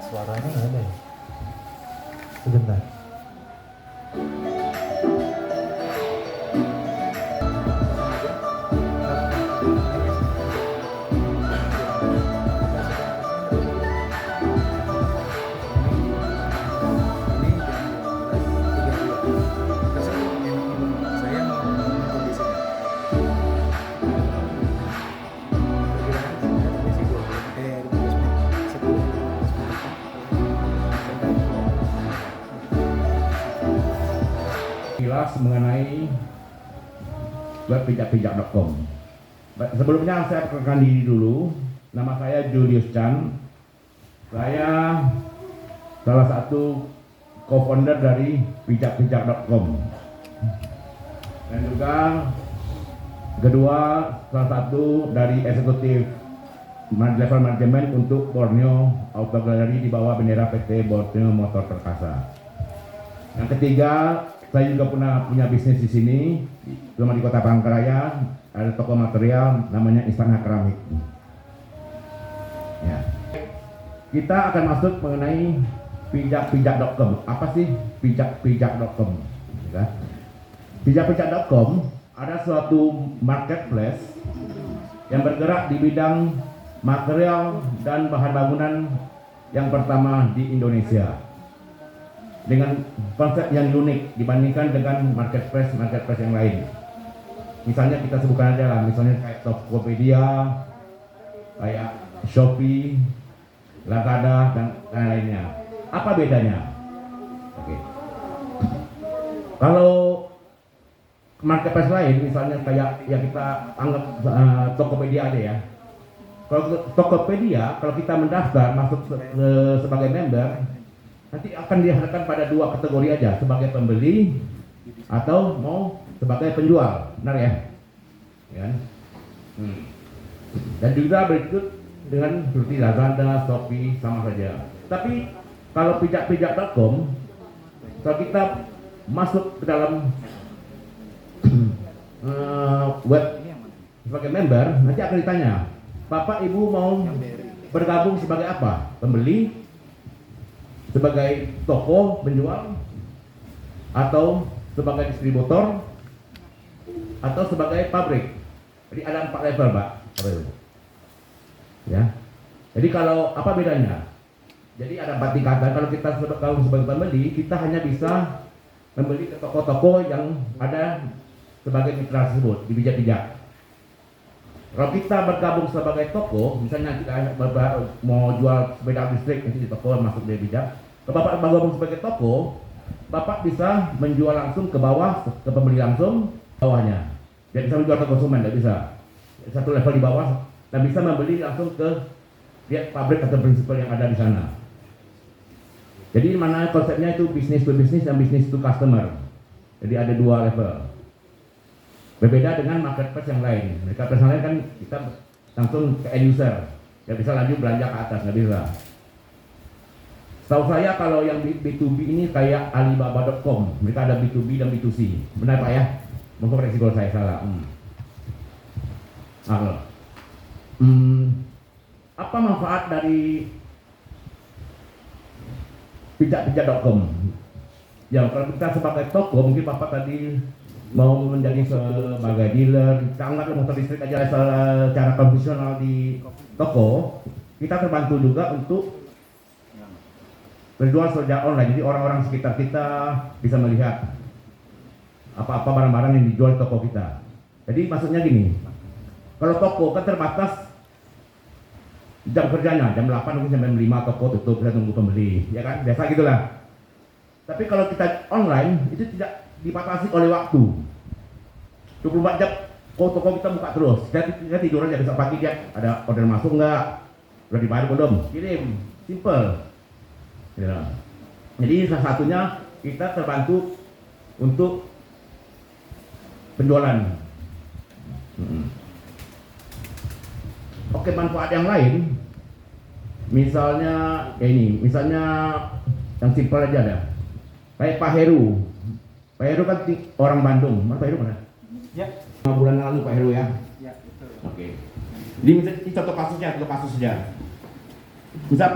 Suaranya nggak ada ya? Sebentar. Kilas mengenai web pijak-pijak.com. Sebelumnya saya perkenalkan diri dulu. Nama saya Julius Chan. Saya salah satu co-founder dari pijak-pijak.com. Dan juga kedua salah satu dari eksekutif level manajemen untuk Borneo Auto Gallery di bawah bendera PT Borneo Motor Perkasa. Yang ketiga, saya juga punya bisnis di sini, cuma di Kota Palangkaraya, ada toko material namanya Istana Keramik. Ya. Kita akan masuk mengenai pijak-pijak.com. Apa sih pijak-pijak.com? Ya. Pijak-pijak.com ada suatu marketplace yang bergerak di bidang material dan bahan bangunan yang pertama di Indonesia, dengan konsep yang unik dibandingkan dengan marketplace yang lain. Misalnya kita sebutkan aja lah, misalnya kayak Tokopedia, kayak Shopee, Lazada dan lainnya. Apa bedanya? Oke. Kalau marketplace lain, misalnya kayak yang kita anggap Tokopedia aja ya. Kalau Tokopedia, kalau kita mendaftar masuk sebagai member, nanti akan dihadapkan pada dua kategori aja, sebagai pembeli atau mau sebagai penjual, benar ya? Ya. Dan juga berikut dengan seperti Lazada, Shopee sama saja. Tapi kalau pijak-pijak.com, kalau kita masuk ke dalam web sebagai member, nanti akan ditanya, Bapak Ibu mau bergabung sebagai apa? Pembeli, sebagai toko penjual, atau sebagai distributor, atau sebagai pabrik. Jadi ada 4 level, Pak. Ya. Jadi kalau apa bedanya? Jadi ada 4 tingkatan. Kalau kita sebagai pembeli, kita hanya bisa membeli ke toko-toko yang ada sebagai mitra tersebut di pijak-pijak. Kalau kita bergabung sebagai toko, misalnya kita mau jual sepeda listrik nanti di toko masuk dari pijak. Kalau Bapak bergabung sebagai toko, Bapak bisa menjual langsung ke bawah, ke pembeli langsung bawahnya. Tidak bisa menjual ke konsumen, tidak bisa. Satu level di bawah dan bisa membeli langsung ke pabrik atau prinsipal yang ada di sana. Jadi mana konsepnya itu bisnis to bisnis dan bisnis to customer. Jadi ada 2 level. Berbeda dengan marketplace yang lain. Marketplace yang lain kan kita langsung ke end user, nggak bisa lanjut belanja ke atas, nggak bisa. Setahu saya kalau yang B2B ini kayak Alibaba.com, mereka ada B2B dan B2C. Benar Pak ya? Mungkin koreksi kalau saya salah. Apa manfaat dari pijak-pijak.com? Ya kalau kita sebagai toko, mungkin Bapak tadi mau menjadi sebagai dealer, kita anggap motor listrik aja secara konvensional di toko, kita terbantu juga untuk berjual secara online. Jadi orang-orang sekitar kita bisa melihat apa-apa barang-barang yang dijual di toko kita. Jadi maksudnya gini, kalau toko kan terbatas jam kerjanya, jam 8 mungkin sampai 5 toko tutup, kita tunggu pembeli, ya kan, biasa gitulah. Tapi kalau kita online itu tidak dibatasi oleh waktu. 24 jam toko kita buka terus. Kita tidur aja, besok pagi dia ada order masuk enggak, udah dibayar belum, kirim, simple ya. Jadi salah satunya kita terbantu untuk penjualan. Oke, manfaat yang lain misalnya misalnya yang simpel aja ada kayak Pak Heru. Pak Heru kan orang Bandung. Pak Heru mana? Ya. 5 bulan lalu Pak Heru ya? Ya, betul. Oke. Ini contoh kasusnya, Misal